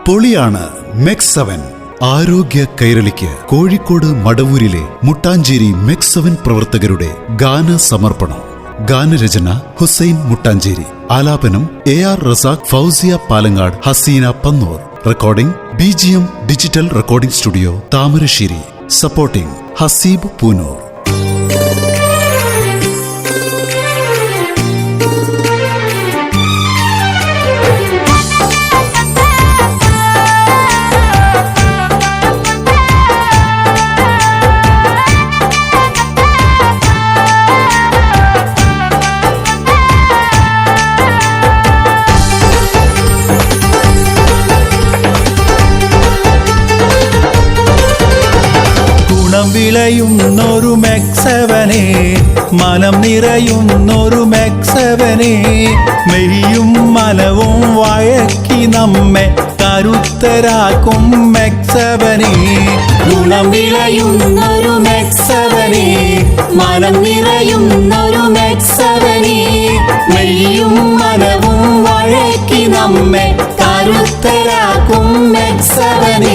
പൊളിയാണ് മെക്സ്7. ആരോഗ്യ കൈരളിക്ക് കോഴിക്കോട് മടവൂരിലെ മുട്ടാഞ്ചേരി മെക്സ്7 പ്രവർത്തകരുടെ ഗാന സമർപ്പണം. ഗാനരചന ഹുസൈൻ മുട്ടാഞ്ചേരി. ആലാപനം AR Razak, Fousiya Palangad, Haseena Panoor. Recording BGM digital recording studio, Thamarassery. Supporting Haseeb Poonoor. വിളയുന്നൊരു മെക്സ്7, മനം നിറയുന്നൊരു മെക്സ്7, മെയ്യും മനവും വഴക്കി നമ്മെ കരുത്തരാക്കും മെക്സ്7. ഗുണം വിളയുന്നൊരു മെക്സ്7, മനം നിറയുന്നൊരു മെക്സ്7, മെയ്യും മനവും വഴക്കി നമ്മെ കരുത്തരാക്കും മെക്സ്7.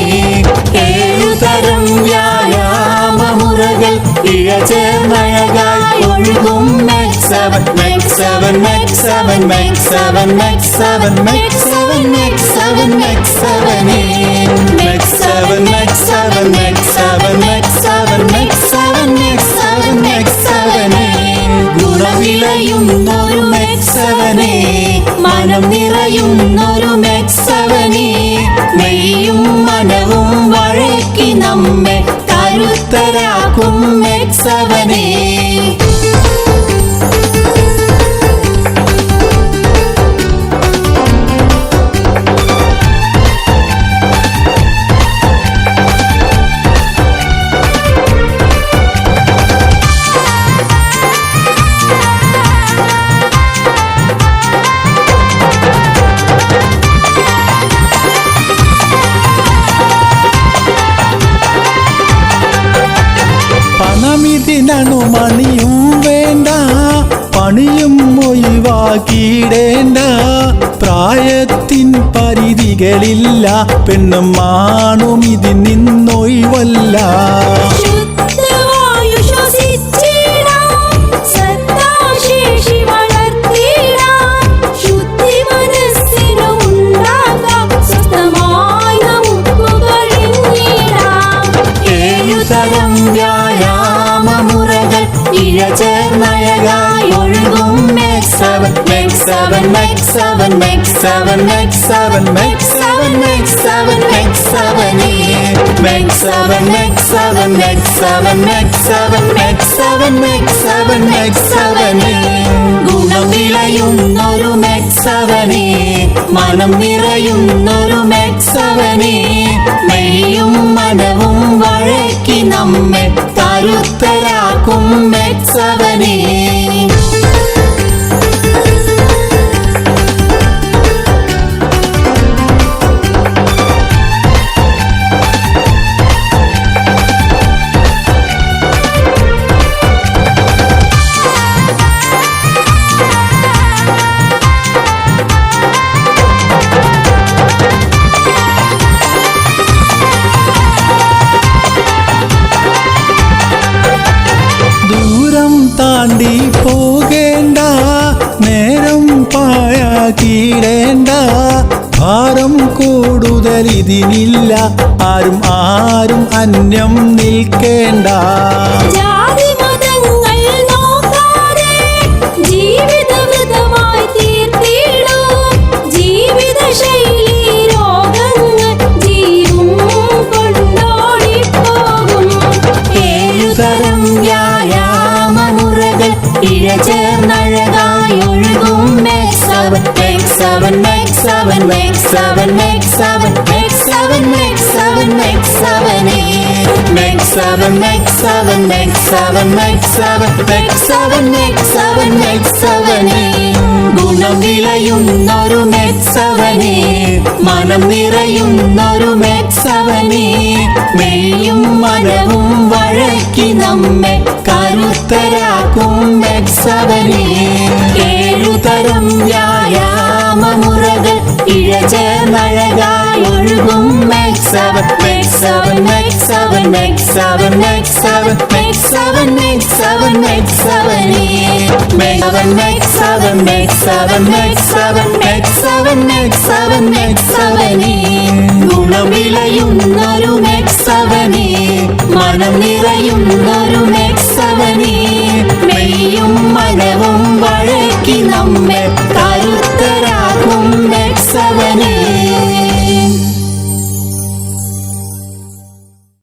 7 തരം വ്യായാമമുറകൾ ഇഴചേർന്നഴകായി ഒഴുകും മെക്സ്7. മെക്സ്7 മെക്സ്7 മെക്സ്7 മെക്സ്7 മെക്സ്7 മെക്സ്7 മെക്സ്7 മെക്സ്7 മെക്സ്7 മെക്സ്7 മെക്സ്7 മെക്സ്7 മെക്സ്7 മെക്സ്7. ഗുണം വിളയുന്നൊരു മെക്സ്7, മനം നിറയുന്നൊരു മെക്സ്7, മെയ്യും മനവും വഴക്കി നമ്മെ കരുത്തരാക്കും മെക്സ്7. പണമിതിനു മണിയും വേണ്ട, പണിയും ഒഴിവാക്കിയിടേണ്ട. പ്രായത്തിൻ പരിധികളില്ല, പെണ്ണും ആണും ഇതിൽ നിന്നൊഴിവല്ല. വ്യായാമമുറകൾ ഇഴചേർന്നഴകായി ഒഴുകും മെക്സ്7. മെക്സ്7 മെക്സ്7 മെക്സ്7 മെക്സ്7 മെക്സ്7 മെക്സ്7 മെക്സ്7 മെക്സ്7 മെക്സ്7 മെക്സ്7 മെക്സ്7 മെക്സ്7 മെക്സ്7 മെക്സ്7. ഗുണം വിളയുന്നൊരു മെക്സ്7, മനം നിറയുന്നൊരു മെക്സ്7, മെയ്യും മനവും വഴക്കി നമ്മെ കരുത്തരാക്കും മെക്സ്7. താണ്ടി പോകേണ്ട, നേരം പാഴാക്കിടേണ്ട. ഭാരം കൂടുതൽ ഇതിനില്ല, ആരും ആരും അന്യം നിൽക്കേണ്ട. ഇഴചേർന്നഴകായി ഒഴുകും മെക്സ്7. മെക്സ്7 മെക്സ്7 മെക്സ്7 മെക്സ്7 മെക്സ്7 മെക്സ്7 മെക്സ്7 മെക്സ്7 മെക്സ്7 മെക്സ്7 മെക്സ്7 മെക്സ്7 മെക്സ്7 മെക്സ്7. ഗുണം വിളയുന്നൊരു മെക്സ്7, മനം നിറയുന്നൊരു മെക്സ്7, മെയ്യും മനവും വഴക്കി നമ്മെ കരുത്തരാക്കും മെക്സ്7. 7 തരം വ്യായാമമുറകൾ ഇഴചേർന്നഴകായി ഒഴുകും Make 7 Make 7 Make 7 Make 7 Make 7 Make 7 Make 7 Make 7 Make 7 Make 7 Make 7 Make 7 Make 7 Make 7 Make 7 ഗുണം വിളയുന്നൊരു Make 7 മനം നിറയുന്നൊരു Make 7 മെയ്യും മനവും വഴക്കി നമ്മെ